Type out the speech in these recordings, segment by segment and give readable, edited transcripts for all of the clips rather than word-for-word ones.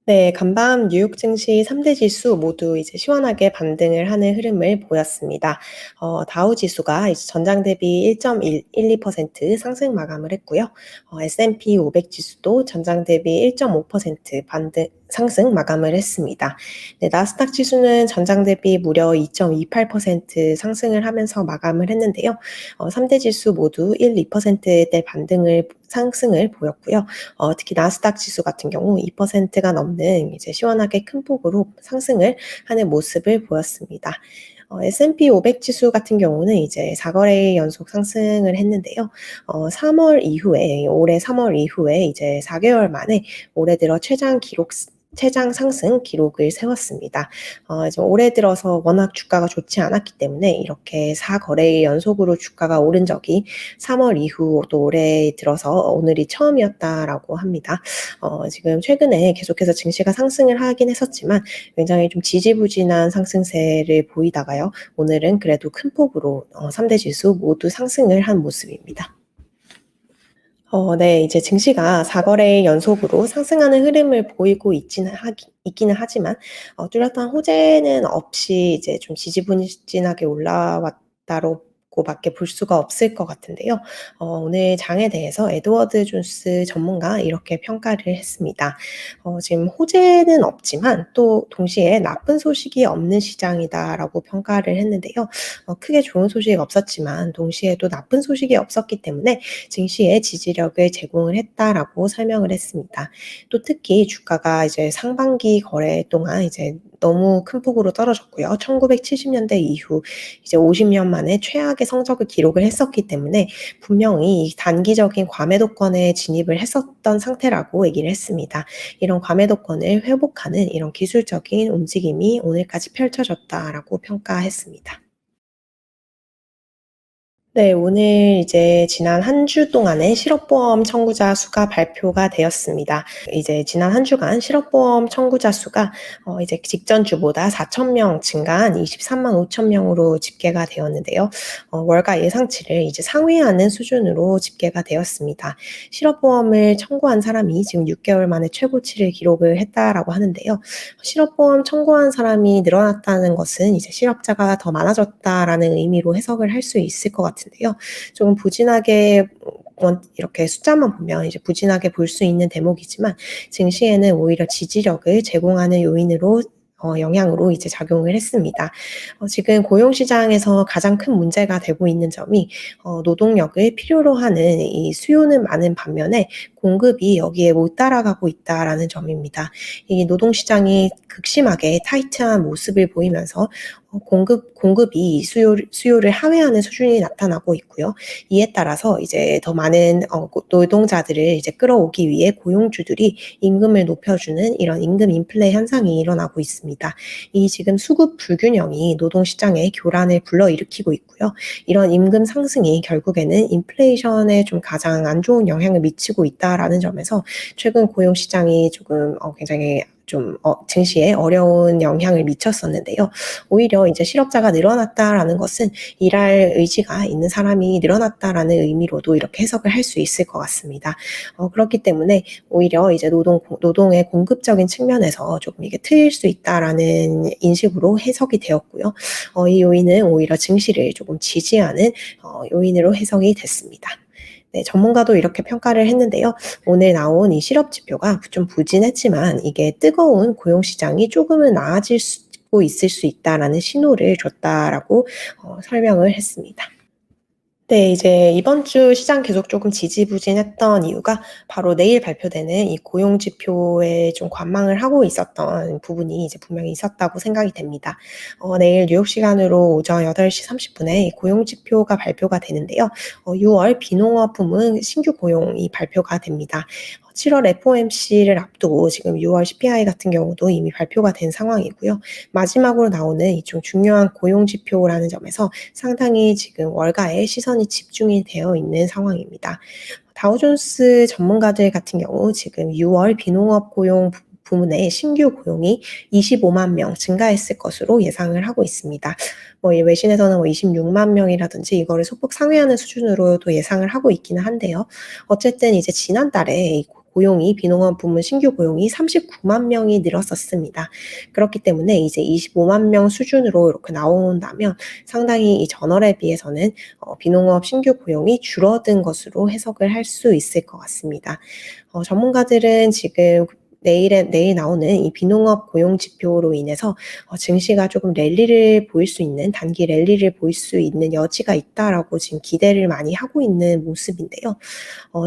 네, 간밤 뉴욕 증시 3대 지수 모두 이제 시원하게 반등을 하는 흐름을 보였습니다. 다우 지수가 이제 전장 대비 1.12% 상승 마감을 했고요. S&P 500 지수도 전장 대비 1.5% 반등 상승 마감을 했습니다. 네, 나스닥 지수는 전장 대비 무려 2.28% 상승을 하면서 마감을 했는데요. 3대 지수 모두 1, 2%대 상승을 보였고요. 특히 나스닥 지수 같은 경우 2%가 넘는 이제 시원하게 큰 폭으로 상승을 하는 모습을 보였습니다. S&P 500 지수 같은 경우는 이제 4거래일 연속 상승을 했는데요. 올해 3월 이후에 이제 4개월 만에 올해 들어 최장 상승 기록을 세웠습니다. 이제 올해 들어서 워낙 주가가 좋지 않았기 때문에 이렇게 4거래일 연속으로 주가가 오른 적이 3월 이후 또 올해 들어서 오늘이 처음이었다라고 합니다. 지금 최근에 계속해서 증시가 상승을 하긴 했었지만 굉장히 좀 지지부진한 상승세를 보이다가요. 오늘은 그래도 큰 폭으로 3대 지수 모두 상승을 한 모습입니다. 네. 이제 증시가 4거래일 연속으로 상승하는 흐름을 보이고 있기는 하지만 뚜렷한 호재는 없이 이제 좀 지지부진하게 올라왔다고 밖에 볼 수가 없을 것 같은데요. 오늘 장에 대해서 에드워드 존스 전문가 이렇게 평가를 했습니다. 지금 호재는 없지만 또 동시에 나쁜 소식이 없는 시장이다라고 평가를 했는데요. 크게 좋은 소식이 없었지만 동시에 또 나쁜 소식이 없었기 때문에 증시에 지지력을 제공을 했다라고 설명을 했습니다. 또 특히 주가가 이제 상반기 거래 동안 이제 너무 큰 폭으로 떨어졌고요. 1970년대 이후 이제 50년 만에 최악의 성적을 기록을 했었기 때문에 분명히 단기적인 과매도권에 진입을 했었던 상태라고 얘기를 했습니다. 이런 과매도권을 회복하는 이런 기술적인 움직임이 오늘까지 펼쳐졌다라고 평가했습니다. 네, 오늘 이제 지난 한 주 동안의 실업보험 청구자 수가 발표가 되었습니다. 이제 지난 한 주간 실업보험 청구자 수가 이제 직전 주보다 4,000명 증가한 23만 5천 명으로 집계가 되었는데요. 월가 예상치를 이제 상회하는 수준으로 집계가 되었습니다. 실업보험을 청구한 사람이 지금 6개월 만에 최고치를 기록을 했다라고 하는데요. 실업보험 청구한 사람이 늘어났다는 것은 이제 실업자가 더 많아졌다라는 의미로 해석을 할 수 있을 것 같은데요. 조금 부진하게 이렇게 숫자만 보면 이제 부진하게 볼 수 있는 대목이지만 증시에는 오히려 지지력을 제공하는 영향으로 이제 작용을 했습니다. 지금 고용 시장에서 가장 큰 문제가 되고 있는 점이 노동력을 필요로 하는 이 수요는 많은 반면에 공급이 여기에 못 따라가고 있다라는 점입니다. 이 노동 시장이 극심하게 타이트한 모습을 보이면서 공급이 수요를 하회하는 수준이 나타나고 있고요. 이에 따라서 이제 더 많은 노동자들을 이제 끌어오기 위해 고용주들이 임금을 높여주는 이런 임금 인플레 현상이 일어나고 있습니다. 이 지금 수급 불균형이 노동 시장의 교란을 불러일으키고 있고요. 이런 임금 상승이 결국에는 인플레이션에 좀 가장 안 좋은 영향을 미치고 있다라는 점에서 최근 고용 시장이 조금 굉장히 좀 증시에 어려운 영향을 미쳤었는데요. 오히려 이제 실업자가 늘어났다라는 것은 일할 의지가 있는 사람이 늘어났다라는 의미로도 이렇게 해석을 할 수 있을 것 같습니다. 그렇기 때문에 오히려 이제 노동의 공급적인 측면에서 조금 이게 트일 수 있다라는 인식으로 해석이 되었고요. 이 요인은 오히려 증시를 조금 지지하는 요인으로 해석이 됐습니다. 네, 전문가도 이렇게 평가를 했는데요. 오늘 나온 이 실업 지표가 좀 부진했지만 이게 뜨거운 고용 시장이 조금은 나아질 수 있을 수 있다라는 신호를 줬다라고 설명을 했습니다. 네. 이제 이번 주 시장 계속 조금 지지부진했던 이유가 바로 내일 발표되는 이 고용 지표에 좀 관망을 하고 있었던 부분이 이제 분명히 있었다고 생각이 됩니다. 내일 뉴욕 시간으로 오전 8시 30분에 고용 지표가 발표가 되는데요. 6월 비농업 부문 신규 고용이 발표가 됩니다. 7월 FOMC를 앞두고 지금 6월 CPI 같은 경우도 이미 발표가 된 상황이고요. 마지막으로 나오는 이 좀 중요한 고용 지표라는 점에서 상당히 지금 월가에 시선이 집중이 되어 있는 상황입니다. 다우존스 전문가들 같은 경우 지금 6월 비농업 고용 부문의 신규 고용이 25만 명 증가했을 것으로 예상을 하고 있습니다. 이 외신에서는 26만 명이라든지 이거를 소폭 상회하는 수준으로도 예상을 하고 있기는 한데요. 어쨌든 이제 지난달에 이 비농업 부문 신규 고용이 39만 명이 늘었었습니다. 그렇기 때문에 이제 25만 명 수준으로 이렇게 나온다면 상당히 이 전월에 비해서는 비농업 신규 고용이 줄어든 것으로 해석을 할 수 있을 것 같습니다. 전문가들은 지금 내일 나오는 이 비농업 고용 지표로 인해서 증시가 조금 단기 랠리를 보일 수 있는 여지가 있다라고 지금 기대를 많이 하고 있는 모습인데요.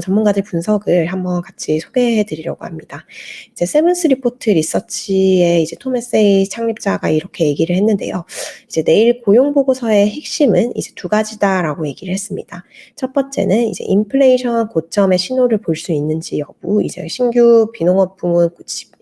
전문가들 분석을 한번 같이 소개해 드리려고 합니다. 이제 세븐스 리포트 리서치의 이제 톰 에세이 창립자가 이렇게 얘기를 했는데요. 이제 내일 고용 보고서의 핵심은 이제 두 가지다라고 얘기를 했습니다. 첫 번째는 이제 인플레이션 고점의 신호를 볼 수 있는지 여부, 이제 신규 비농업 부문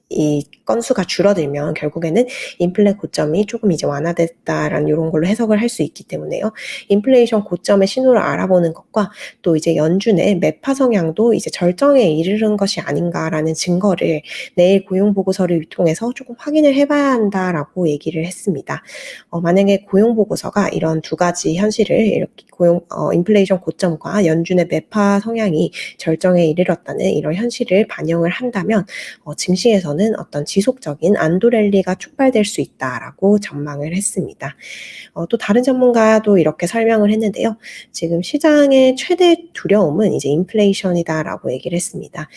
이 건수가 줄어들면 결국에는 인플레 고점이 조금 이제 완화됐다라는 이런 걸로 해석을 할 수 있기 때문에요. 인플레이션 고점의 신호를 알아보는 것과 또 이제 연준의 매파 성향도 이제 절정에 이르는 것이 아닌가라는 증거를 내일 고용 보고서를 통해서 조금 확인을 해봐야 한다라고 얘기를 했습니다. 만약에 고용 보고서가 이런 두 가지 현실을 이렇게 인플레이션 고점과 연준의 매파 성향이 절정에 이르렀다는 이런 현실을 반영을 한다면 증시에서는 어떤 지속적인 안도 랠리가 촉발될 수 있다라고 전망을 했습니다. 또 다른 전문가도 이렇게 설명을 했는데요. 지금 시장의 최대 두려움은 이제 인플레이션이다라고 얘기를 했습니다.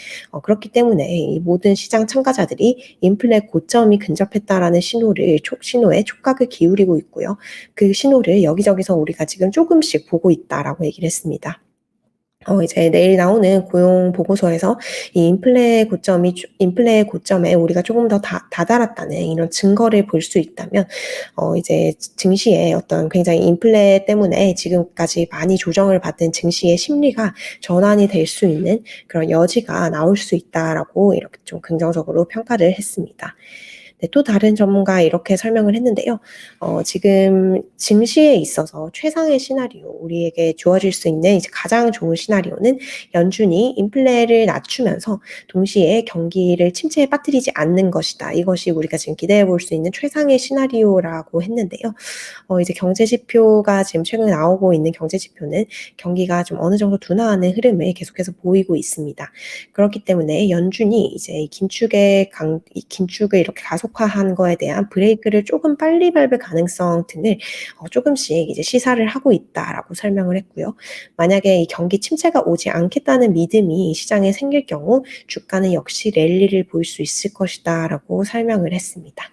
그렇기 때문에 이 모든 시장 참가자들이 인플레 고점이 근접했다라는 신호에 촉각을 기울이고 있고요. 그 신호를 여기저기서 우리가 지금 조금씩 보고 있다라고 얘기를 했습니다. 이제 내일 나오는 고용 보고서에서 이 인플레의 고점에 우리가 조금 더 다다랐다는 이런 증거를 볼 수 있다면, 이제 증시의 어떤 굉장히 인플레 때문에 지금까지 많이 조정을 받은 증시의 심리가 전환이 될 수 있는 그런 여지가 나올 수 있다라고 이렇게 좀 긍정적으로 평가를 했습니다. 네, 또 다른 전문가 이렇게 설명을 했는데요. 지금 증시에 있어서 최상의 시나리오, 우리에게 주어질 수 있는 이제 가장 좋은 시나리오는 연준이 인플레를 낮추면서 동시에 경기를 침체에 빠뜨리지 않는 것이다. 이것이 우리가 지금 기대해 볼 수 있는 최상의 시나리오라고 했는데요. 이제 경제 지표가 지금 최근에 나오고 있는 경제 지표는 경기가 좀 어느 정도 둔화하는 흐름을 계속해서 보이고 있습니다. 그렇기 때문에 연준이 이제 이 긴축을 이렇게 가속화한 거에 대한 브레이크를 조금 빨리 밟을 가능성 등을 조금씩 이제 시사를 하고 있다라고 설명을 했고요. 만약에 이 경기 침체가 오지 않겠다는 믿음이 시장에 생길 경우 주가는 역시 랠리를 보일 수 있을 것이다라고 설명을 했습니다.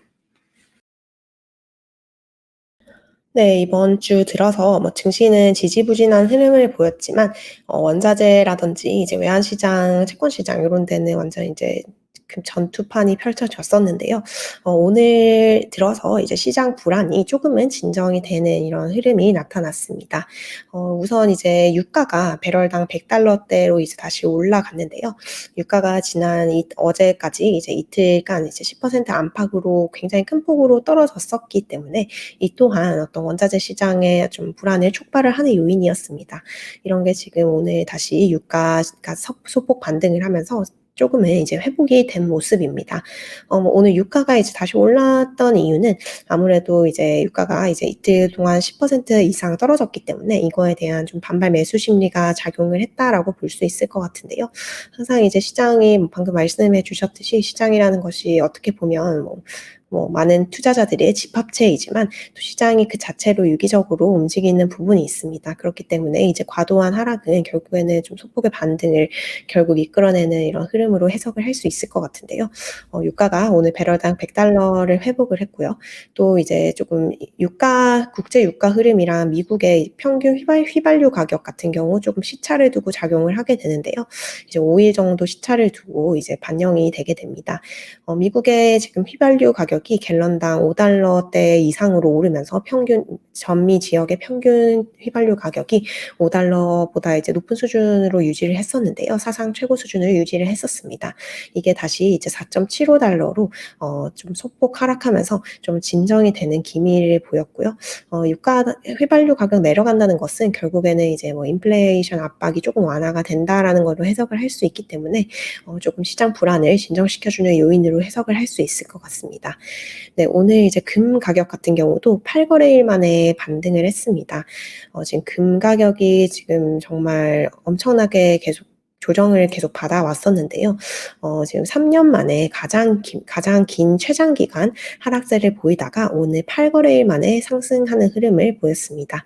네, 이번 주 들어서 증시는 지지부진한 흐름을 보였지만 원자재라든지 이제 외환시장, 채권시장 이런 데는 완전 이제 그 전투판이 펼쳐졌었는데요. 오늘 들어서 이제 시장 불안이 조금은 진정이 되는 이런 흐름이 나타났습니다. 우선 이제 유가가 배럴당 $100대로 이제 다시 올라갔는데요. 유가가 어제까지 이제 이틀간 이제 10% 안팎으로 굉장히 큰 폭으로 떨어졌었기 때문에 이 또한 어떤 원자재 시장의 좀 불안을 촉발을 하는 요인이었습니다. 이런 게 지금 오늘 다시 유가가 소폭 반등을 하면서 조금은 이제 회복이 된 모습입니다. 오늘 유가가 이제 다시 올랐던 이유는 아무래도 이제 유가가 이제 이틀 동안 10% 이상 떨어졌기 때문에 이거에 대한 좀 반발 매수 심리가 작용을 했다라고 볼 수 있을 것 같은데요. 항상 이제 시장이 방금 말씀해 주셨듯이 시장이라는 것이 어떻게 보면 많은 투자자들의 집합체이지만 또 시장이 그 자체로 유기적으로 움직이는 부분이 있습니다. 그렇기 때문에 이제 과도한 하락은 결국에는 좀 소폭의 반등을 결국 이끌어내는 이런 흐름으로 해석을 할 수 있을 것 같은데요. 유가가 오늘 배럴당 $100를 회복을 했고요. 또 이제 조금 국제 유가 흐름이랑 미국의 평균 휘발유 가격 같은 경우 조금 시차를 두고 작용을 하게 되는데요. 이제 5일 정도 시차를 두고 이제 반영이 되게 됩니다. 미국의 지금 휘발유 가격이 갤런당 $5대 이상으로 오르면서 전미 지역의 평균 휘발유 가격이 $5보다 이제 높은 수준으로 유지를 했었는데요. 사상 최고 수준을 유지를 했었습니다. 이게 다시 이제 $4.75로 좀 소폭 하락하면서 좀 진정이 되는 기미를 보였고요. 휘발유 가격 내려간다는 것은 결국에는 이제 인플레이션 압박이 조금 완화가 된다라는 걸로 해석을 할 수 있기 때문에 조금 시장 불안을 진정시켜주는 요인으로 해석을 할 수 있을 것 같습니다. 네, 오늘 이제 금 가격 같은 경우도 8거래일 만에 반등을 했습니다. 지금 금 가격이 지금 정말 엄청나게 계속 조정을 계속 받아왔었는데요. 지금 3년 만에 가장 긴 최장 기간 하락세를 보이다가 오늘 8거래일 만에 상승하는 흐름을 보였습니다.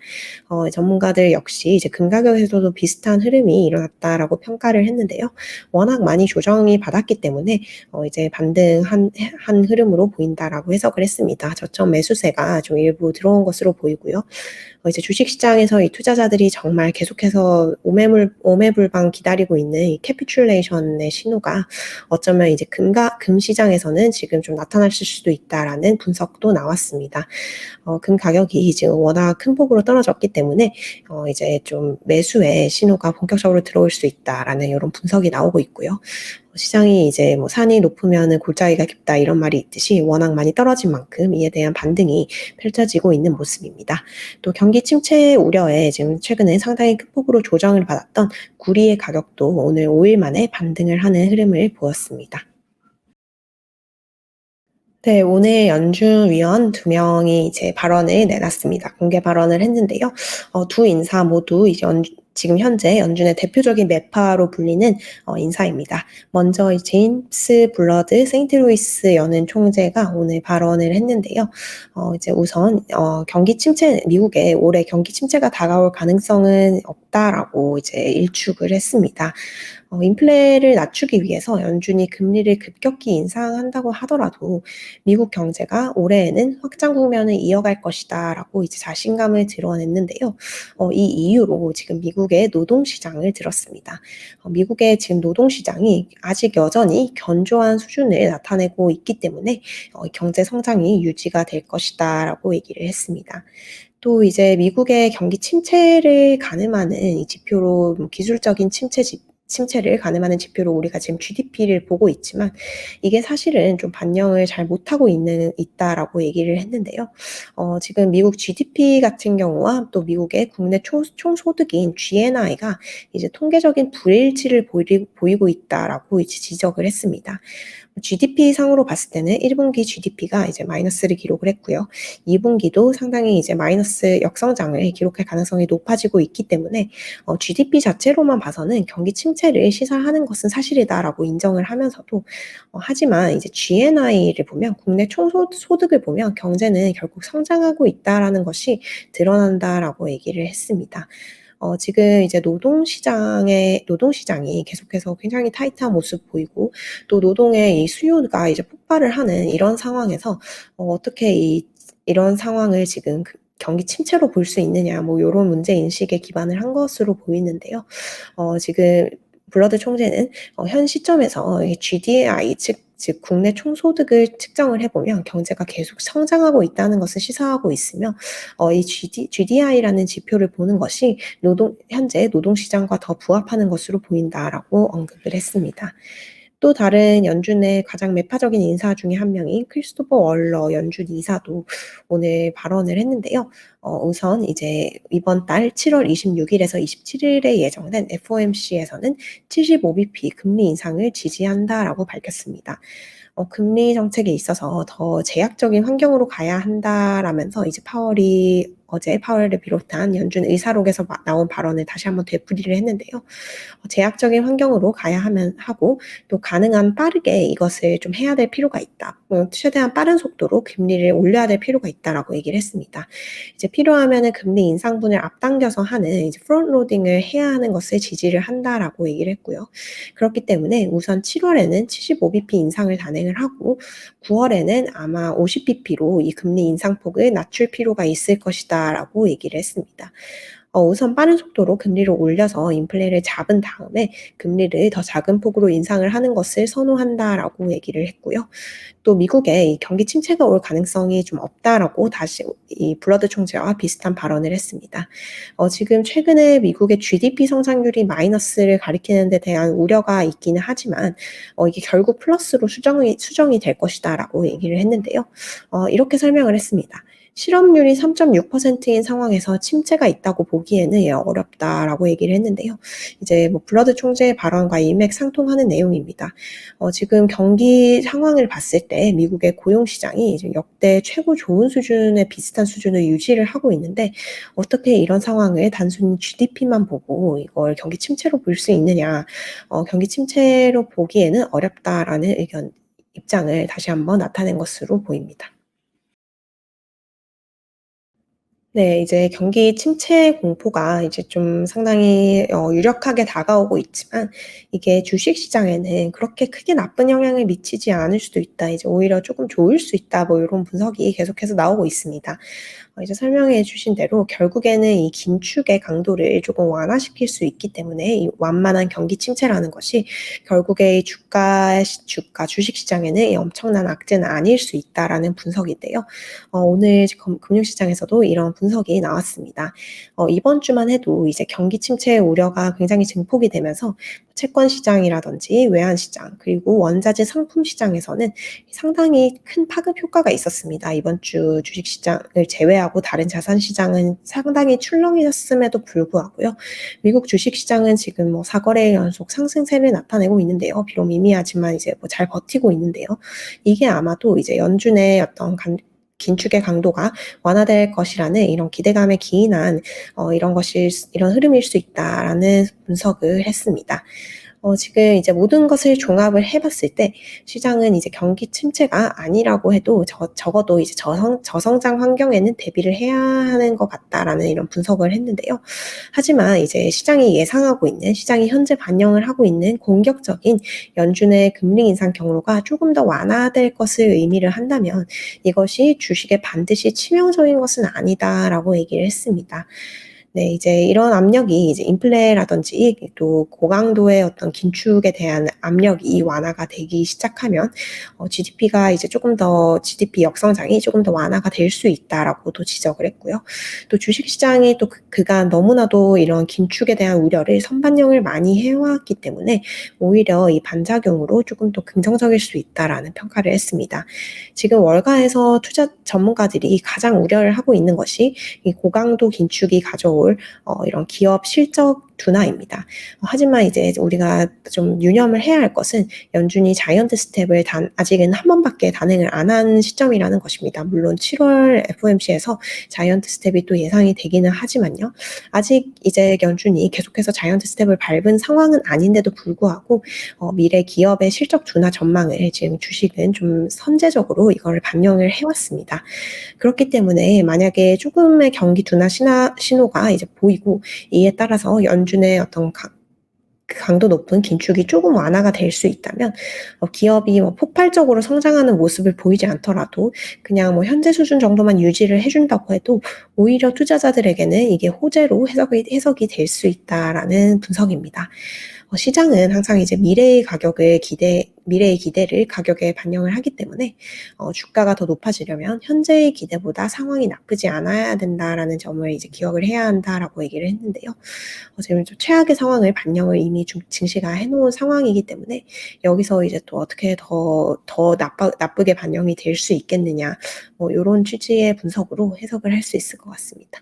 전문가들 역시 이제 금 가격에서도 비슷한 흐름이 일어났다라고 평가를 했는데요. 워낙 많이 조정이 받았기 때문에 이제 반등한 흐름으로 보인다라고 해석을 했습니다. 저점 매수세가 좀 일부 들어온 것으로 보이고요. 이제 주식시장에서 이 투자자들이 정말 계속해서 오매불방 기다리고 있는 이 캐피큘레이션의 신호가 어쩌면 이제 금 시장에서는 지금 좀 나타났을 수도 있다라는 분석도 나왔습니다. 금 가격이 지금 워낙 큰 폭으로 떨어졌기 때문에 이제 좀 매수의 신호가 본격적으로 들어올 수 있다라는 이런 분석이 나오고 있고요. 시장이 이제 뭐 산이 높으면은 골짜기가 깊다 이런 말이 있듯이 워낙 많이 떨어진 만큼 이에 대한 반등이 펼쳐지고 있는 모습입니다. 또 경기 침체 우려에 지금 최근에 상당히 큰 폭으로 조정을 받았던 구리의 가격도 오늘 5일 만에 반등을 하는 흐름을 보였습니다. 네, 오늘 연준위원 2명이 이제 발언을 내놨습니다. 공개 발언을 했는데요. 두 인사 모두 이제 지금 현재 연준의 대표적인 매파로 불리는 인사입니다. 먼저 제임스 블러드 세인트루이스 연은 총재가 오늘 발언을 했는데요. 이제 우선 미국의 올해 경기 침체가 다가올 가능성은 없다라고 이제 일축을 했습니다. 인플레를 낮추기 위해서 연준이 금리를 급격히 인상한다고 하더라도 미국 경제가 올해에는 확장 국면을 이어갈 것이다라고 이제 자신감을 드러냈는데요. 이 이유로 지금 미국의 노동시장을 들었습니다. 미국의 지금 노동시장이 아직 여전히 견조한 수준을 나타내고 있기 때문에 경제 성장이 유지가 될 것이다라고 얘기를 했습니다. 또 이제 미국의 경기 침체를 가늠하는 이 지표로 기술적인 침체를 가늠하는 지표로 우리가 지금 GDP를 보고 있지만 이게 사실은 좀 반영을 잘 못하고 있다라고 얘기를 했는데요. 지금 미국 GDP 같은 경우와 또 미국의 국내 총소득인 GNI가 이제 통계적인 불일치를 보이고 있다라고 이제 지적을 했습니다. GDP 상으로 봤을 때는 1분기 GDP가 이제 마이너스를 기록을 했고요. 2분기도 상당히 이제 마이너스 역성장을 기록할 가능성이 높아지고 있기 때문에 GDP 자체로만 봐서는 경기 침체를 시사하는 것은 사실이다라고 인정을 하면서도 하지만 이제 GNI를 보면 국내 총소득을 보면 경제는 결국 성장하고 있다라는 것이 드러난다라고 얘기를 했습니다. 지금 이제 노동시장이 계속해서 굉장히 타이트한 모습 보이고 또 노동의 이 수요가 이제 폭발을 하는 이런 상황에서 어떻게 이런 상황을 지금 경기 침체로 볼 수 있느냐 뭐 요런 문제 인식에 기반을 한 것으로 보이는데요. 지금 블러드 총재는 현 시점에서 GDI 즉 국내 총소득을 측정을 해보면 경제가 계속 성장하고 있다는 것을 시사하고 있으며 이 GDI라는 지표를 보는 것이 현재 노동시장과 더 부합하는 것으로 보인다라고 언급을 했습니다. 또 다른 연준의 가장 매파적인 인사 중에 한 명인 크리스토퍼 월러 연준 이사도 오늘 발언을 했는데요. 우선 이제 이번 달 7월 26일에서 27일에 예정된 FOMC에서는 75bp 금리 인상을 지지한다라고 밝혔습니다. 금리 정책에 있어서 더 제약적인 환경으로 가야 한다라면서 이제 어제 파월을 비롯한 연준 의사록에서 나온 발언을 다시 한번 되풀이를 했는데요. 제약적인 환경으로 가야 하고 또 가능한 빠르게 이것을 좀 해야 될 필요가 있다. 최대한 빠른 속도로 금리를 올려야 될 필요가 있다라고 얘기를 했습니다. 이제 필요하면은 금리 인상분을 앞당겨서 하는 이제 프론트로딩을 해야 하는 것을 지지를 한다라고 얘기를 했고요. 그렇기 때문에 우선 7월에는 75bp 인상을 단행을 하고 9월에는 아마 50bp로 이 금리 인상폭을 낮출 필요가 있을 것이다라고 얘기를 했습니다. 우선 빠른 속도로 금리를 올려서 인플레를 잡은 다음에 금리를 더 작은 폭으로 인상을 하는 것을 선호한다라고 얘기를 했고요. 또 미국의 이 경기 침체가 올 가능성이 좀 없다라고 다시 이 블러드 총재와 비슷한 발언을 했습니다. 지금 최근에 미국의 GDP 성장률이 마이너스를 가리키는 데 대한 우려가 있기는 하지만 이게 결국 플러스로 수정이 될 것이다라고 얘기를 했는데요. 이렇게 설명을 했습니다. 실업률이 3.6%인 상황에서 침체가 있다고 보기에는 어렵다라고 얘기를 했는데요. 이제 뭐 블러드 총재의 발언과 일맥상통하는 내용입니다. 지금 경기 상황을 봤을 때 미국의 고용 시장이 이제 역대 최고 좋은 수준의 비슷한 수준을 유지를 하고 있는데 어떻게 이런 상황을 단순히 GDP만 보고 이걸 경기 침체로 볼 수 있느냐. 경기 침체로 보기에는 어렵다라는 입장을 다시 한번 나타낸 것으로 보입니다. 네. 이제 경기 침체 공포가 이제 좀 상당히 유력하게 다가오고 있지만 이게 주식 시장에는 그렇게 크게 나쁜 영향을 미치지 않을 수도 있다. 이제 오히려 쪼끔 좋을 수 있다. 뭐 요런 분석이 계속해서 나오고 있습니다. 이제 설명해 주신 대로 결국에는 이 긴축의 강도를 조금 완화시킬 수 있기 때문에 이 완만한 경기 침체라는 것이 결국에 이 주식 시장에는 이 엄청난 악재는 아닐 수 있다라는 분석인데요. 오늘 금융 시장에서도 이런 분석이 나왔습니다. 이번 주만 해도 이제 경기 침체의 우려가 굉장히 증폭이 되면서 채권 시장이라든지 외환 시장 그리고 원자재 상품 시장에서는 상당히 큰 파급 효과가 있었습니다. 이번 주 주식 시장을 제외하고 다른 자산 시장은 상당히 출렁이었음에도 불구하고요. 미국 주식 시장은 지금 뭐 4거래 연속 상승세를 나타내고 있는데요. 비록 미미하지만 이제 뭐 잘 버티고 있는데요. 이게 아마도 이제 연준의 어떤 긴축의 강도가 완화될 것이라는 이런 기대감에 기인한 이런 흐름일 수 있다라는 분석을 했습니다. 지금 이제 모든 것을 종합을 해 봤을 때 시장은 이제 경기 침체가 아니라고 해도 적어도 이제 저성장 환경에는 대비를 해야 하는 것 같다라는 이런 분석을 했는데요. 하지만 이제 시장이 현재 반영을 하고 있는 공격적인 연준의 금리 인상 경로가 조금 더 완화될 것을 의미를 한다면 이것이 주식에 반드시 치명적인 것은 아니다라고 얘기를 했습니다. 네. 이제 이런 압력이 이제 인플레라든지 또 고강도의 어떤 긴축에 대한 압력이 완화가 되기 시작하면 GDP가 이제 조금 더 GDP 역성장이 조금 더 완화가 될 수 있다라고도 지적을 했고요. 또 주식 시장이 또 그간 너무나도 이런 긴축에 대한 우려를 선반영을 많이 해 왔기 때문에 오히려 이 반작용으로 조금 더 긍정적일 수 있다라는 평가를 했습니다. 지금 월가에서 투자 전문가들이 가장 우려를 하고 있는 것이 이 고강도 긴축이 가져올 이런 기업 실적 둔화입니다. 하지만 이제 우리가 좀 유념을 해야 할 것은 연준이 자이언트 스텝을 아직은 한 번밖에 단행을 안 한 시점이라는 것입니다. 물론 7월 FOMC에서 자이언트 스텝이 또 예상이 되기는 하지만요. 아직 이제 연준이 계속해서 자이언트 스텝을 밟은 상황은 아닌데도 불구하고 미래 기업의 실적 둔화 전망을 지금 주식은 좀 선제적으로 이거를 반영을 해 왔습니다. 그렇기 때문에 만약에 조금의 경기 둔화 신호가 이제 보이고 이에 따라서 연준의 어떤 강도 높은 긴축이 조금 완화가 될 수 있다면 기업이 뭐 폭발적으로 성장하는 모습을 보이지 않더라도 그냥 뭐 현재 수준 정도만 유지를 해 준다고 해도 오히려 투자자들에게는 이게 호재로 해석이 될 수 있다라는 분석입니다. 시장은 항상 이제 미래의 기대를 가격에 반영을 하기 때문에 주가가 더 높아지려면 현재의 기대보다 상황이 나쁘지 않아야 된다라는 점을 이제 기억을 해야 한다라고 얘기를 했는데요. 지금 좀 최악의 상황을 반영을 이미 증시가 해 놓은 상황이기 때문에 여기서 이제 또 어떻게 더 나쁘게 반영이 될 수 있겠느냐 뭐 요런 취지의 분석으로 해석을 할 수 있을 것 같습니다.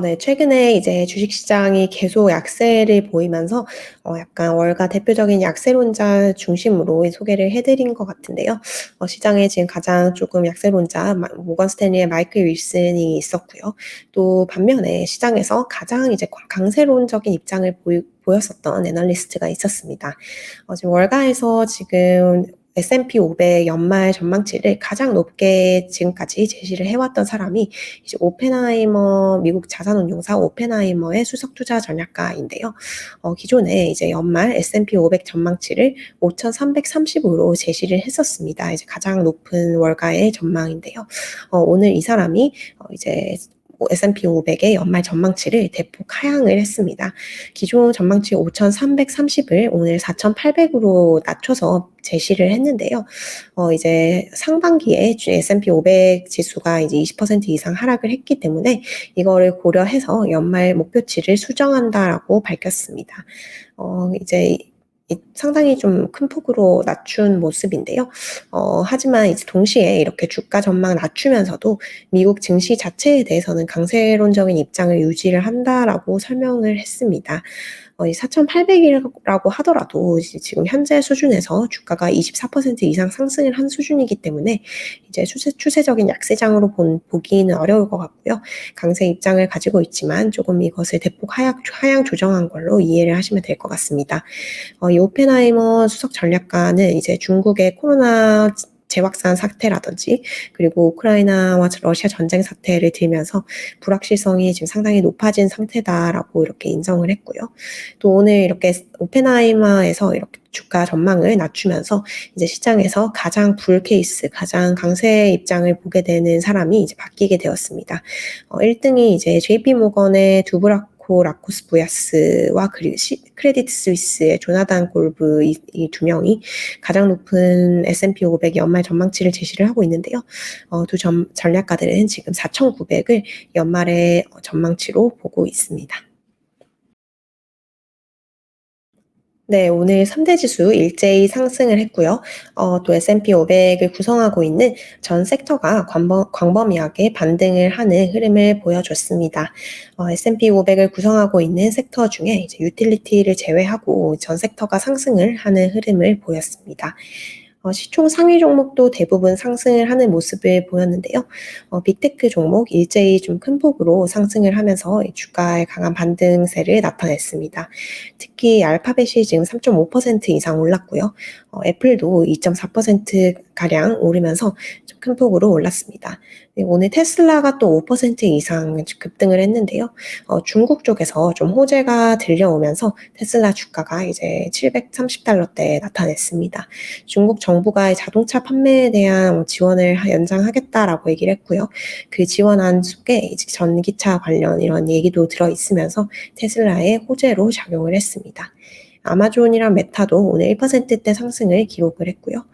네. 최근에 이제 주식시장이 계속 약세를 보이면서 약간 월가 대표적인 약세론자 중심으로 소개를 해 드린 것 같은데요. 시장에 지금 가장 조금 약세론자 모건 스탠리의 마이클 윌슨이 있었고요. 또 반면에 시장에서 가장 이제 강세론적인 입장을 보였었던 애널리스트가 있었습니다. 지금 월가에서 지금 S&P 500 연말 전망치를 가장 높게 지금까지 제시를 해 왔던 사람이 이제 미국 자산운용사 오펜하이머의 수석 투자 전략가인데요. 기존에 이제 연말 S&P 500 전망치를 5,330으로 제시를 했었습니다. 이제 가장 높은 월가의 전망인데요. 오늘 이 사람이 이제 S&P 500의 연말 전망치를 대폭 하향을 했습니다. 기존 전망치 5,330을 오늘 4,800으로 낮춰서 제시를 했는데요. 이제 상반기에 S&P 500 지수가 이제 20% 이상 하락을 했기 때문에 이거를 고려해서 연말 목표치를 수정한다라고 밝혔습니다. 이제 상당히 좀 큰 폭으로 낮춘 모습인데요. 하지만 이제 동시에 이렇게 주가 전망 낮추면서도 미국 증시 자체에 대해서는 강세론적인 입장을 유지를 한다라고 설명을 했습니다. 이 4,800이라고 하더라도 이제 지금 현재 수준에서 주가가 24% 이상 상승을 한 수준이기 때문에 이제 추세적인 약세장으로 보기는 어려울 것 같고요. 강세 입장을 가지고 있지만 조금 이것을 대폭 하향 조정한 걸로 이해를 하시면 될 것 같습니다. 이 오펜하이머 수석 전략가는 이제 중국의 코로나 재확산 사태라든지 그리고 우크라이나와 러시아 전쟁 사태를 들면서 불확실성이 지금 상당히 높아진 상태다라고 이렇게 인정을 했고요. 또 오늘 이렇게 오펜하이머에서 이렇게 주가 전망을 낮추면서 이제 시장에서 가장 불 케이스, 가장 강세 입장을 보게 되는 사람이 이제 바뀌게 되었습니다. 1등이 이제 JP 모건의 라코스 부야스와 그리고 크레디트 스위스의 조나단 골브 이 두 명이 가장 높은 S&P 500 연말 전망치를 제시를 하고 있는데요. 두 전략가들은 지금 4,900을 연말의 전망치로 보고 있습니다. 네, 오늘 3대 지수 일제히 상승을 했고요. 또 S&P 500을 구성하고 있는 전 섹터가 광범위하게 반등을 하는 흐름을 보여줬습니다. S&P 500을 구성하고 있는 섹터 중에 이제 유틸리티를 제외하고 전 섹터가 상승을 하는 흐름을 보였습니다. 시총 상위 종목도 대부분 상승을 하는 모습을 보였는데요. 빅테크 종목 일제히 좀 큰 폭으로 상승을 하면서 주가의 강한 반등세를 나타냈습니다. 특히 알파벳이 지금 3.5% 이상 올랐고요. 애플도 2.4%가량 오르면서 좀 큰 폭으로 올랐습니다. 오늘 테슬라가 또 5% 이상 급등을 했는데요. 중국 쪽에서 좀 호재가 들려오면서 테슬라 주가가 이제 $730대에 나타냈습니다. 중국 정부가 자동차 판매에 대한 지원을 연장하겠다라고 얘기를 했고요. 그 지원안 속에 이제 전기차 관련 이런 얘기도 들어 있으면서 테슬라의 호재로 작용을 했습니다. 아마존이랑 메타도 오늘 1%대 상승을 기록을 했고요.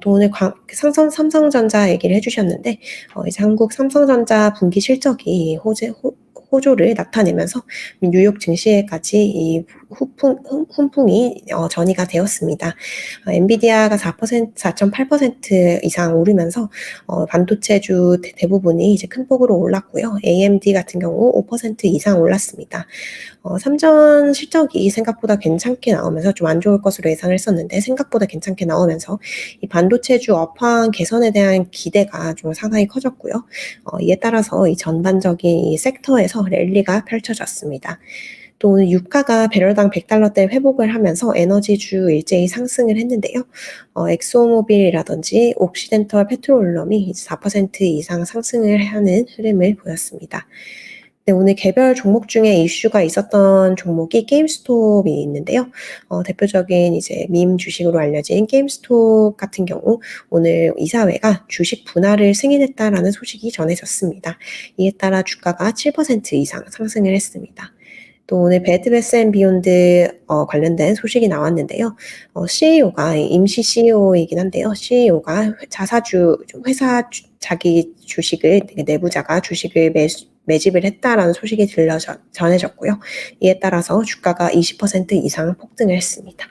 또 오늘 삼성전자 얘기를 해주셨는데, 이제 한국 삼성전자 분기 실적이 호조를 나타내면서 뉴욕 증시에까지 이 훈풍이 전이가 되었습니다. 엔비디아가 4.8% 이상 오르면서 반도체주 대부분이 이제 큰 폭으로 올랐고요. AMD 같은 경우 5% 이상 올랐습니다. 삼전 실적이 생각보다 괜찮게 나오면서 좀 안 좋을 것으로 예상을 했었는데 생각보다 괜찮게 나오면서 이 반도체주 업황 개선에 대한 기대가 좀 상당히 커졌고요. 이에 따라서 이 전반적인 이 섹터에서 랠리가 펼쳐졌습니다. 또 오늘 유가가 배럴당 $100대 회복을 하면서 에너지주 일제히 상승을 했는데요. 엑소모빌이라든지 옥시덴털 페트롤럼이 4% 이상 상승을 하는 흐름을 보였습니다. 네, 오늘 개별 종목 중에 이슈가 있었던 종목이 게임스톱이 있는데요. 대표적인 이제 밈 주식으로 알려진 게임스톱 같은 경우 오늘 이사회가 주식 분할을 승인했다라는 소식이 전해졌습니다. 이에 따라 주가가 7% 이상 상승을 했습니다. 또 오늘 베드베스앤비욘드 관련된 소식이 나왔는데요. CEO가 임시 CEO이긴 한데요. CEO가 회사 자기 주식을 내부자가 주식을 매집을 했다라는 소식이 전해졌고요. 이에 따라서 주가가 20% 이상 폭등을 했습니다.